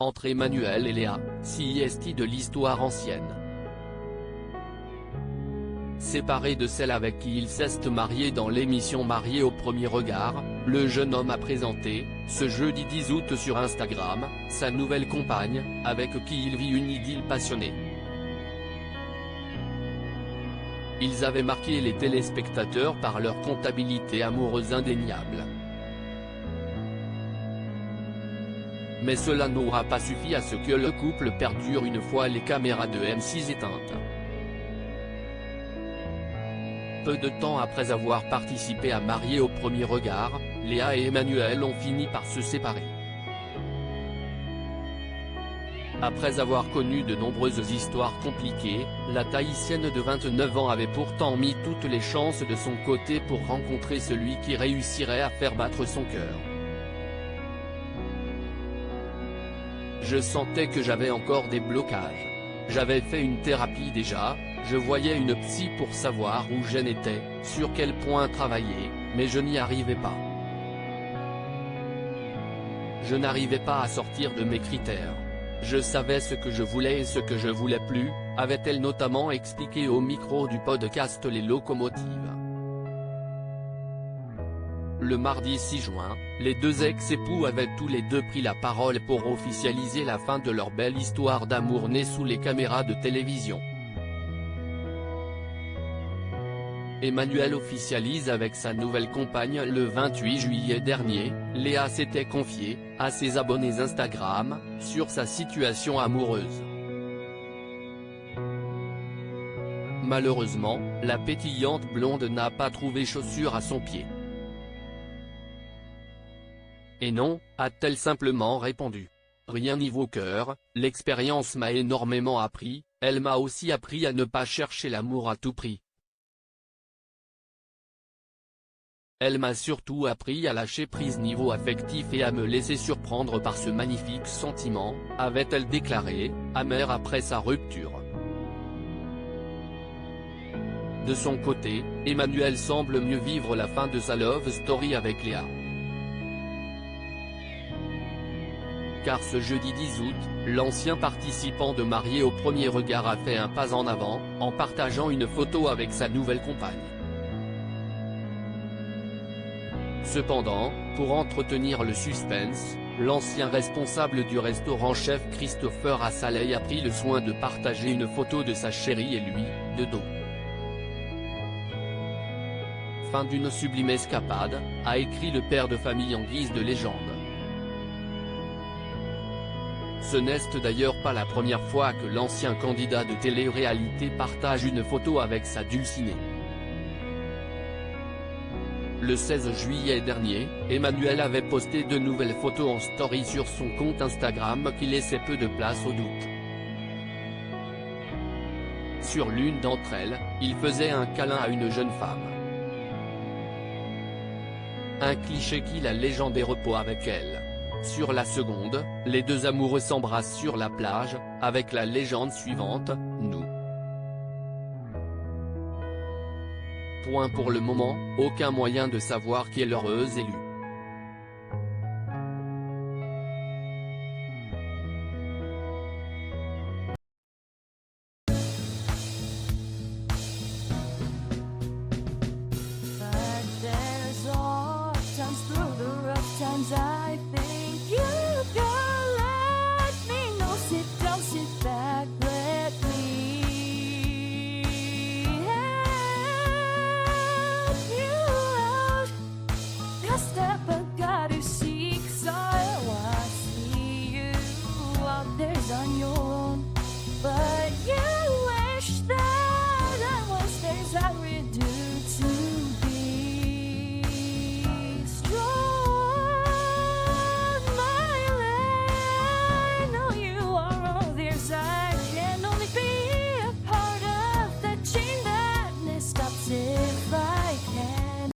entre Emmanuel et Léa, CIST de l'histoire ancienne. Séparé de celle avec qui il s'est marié dans l'émission Marié au premier regard, le jeune homme a présenté, ce jeudi 10 août sur Instagram, sa nouvelle compagne, avec qui il vit une idylle passionnée. Ils avaient marqué les téléspectateurs par leur comptabilité amoureuse indéniable. Mais cela n'aura pas suffi à ce que le couple perdure une fois les caméras de M6 éteintes. Peu de temps après avoir participé à Marié au premier regard, Léa et Emmanuel ont fini par se séparer. Après avoir connu de nombreuses histoires compliquées, la Tahitienne de 29 ans avait pourtant mis toutes les chances de son côté pour rencontrer celui qui réussirait à faire battre son cœur. Je sentais que j'avais encore des blocages. J'avais fait une thérapie déjà, je voyais une psy pour savoir où j'en étais, sur quel point travailler, mais je n'y arrivais pas. Je n'arrivais pas à sortir de mes critères. Je savais ce que je voulais et ce que je voulais plus, avait-elle notamment expliqué au micro du podcast Les Locomotives. Le mardi 6 juin, les deux ex-époux avaient tous les deux pris la parole pour officialiser la fin de leur belle histoire d'amour née sous les caméras de télévision. Emmanuel officialise avec sa nouvelle compagne le 28 juillet dernier, Léa s'était confiée, à ses abonnés Instagram, sur sa situation amoureuse. Malheureusement, la pétillante blonde n'a pas trouvé chaussure à son pied. Et non, a-t-elle simplement répondu. Rien n'y vaut cœur, l'expérience m'a énormément appris, elle m'a aussi appris à ne pas chercher l'amour à tout prix. Elle m'a surtout appris à lâcher prise niveau affectif et à me laisser surprendre par ce magnifique sentiment, avait-elle déclaré, amère après sa rupture. De son côté, Emmanuel semble mieux vivre la fin de sa love story avec Léa. Car ce jeudi 10 août, l'ancien participant de Marié au premier regard a fait un pas en avant, en partageant une photo avec sa nouvelle compagne. Cependant, pour entretenir le suspense, l'ancien responsable du restaurant chef Christopher Assaley a pris le soin de partager une photo de sa chérie et lui, de dos. Fin d'une sublime escapade, a écrit le père de famille en guise de légende. Ce n'est d'ailleurs pas la première fois que l'ancien candidat de télé-réalité partage une photo avec sa dulcinée. Le 16 juillet dernier, Emmanuel avait posté de nouvelles photos en story sur son compte Instagram qui laissait peu de place au doute. Sur l'une d'entre elles, il faisait un câlin à une jeune femme. Un cliché qui la légende et repos avec elle. Sur la seconde, les deux amoureux s'embrassent sur la plage, avec la légende suivante, nous. Point pour le moment, aucun moyen de savoir qui est l'heureuse élue. On your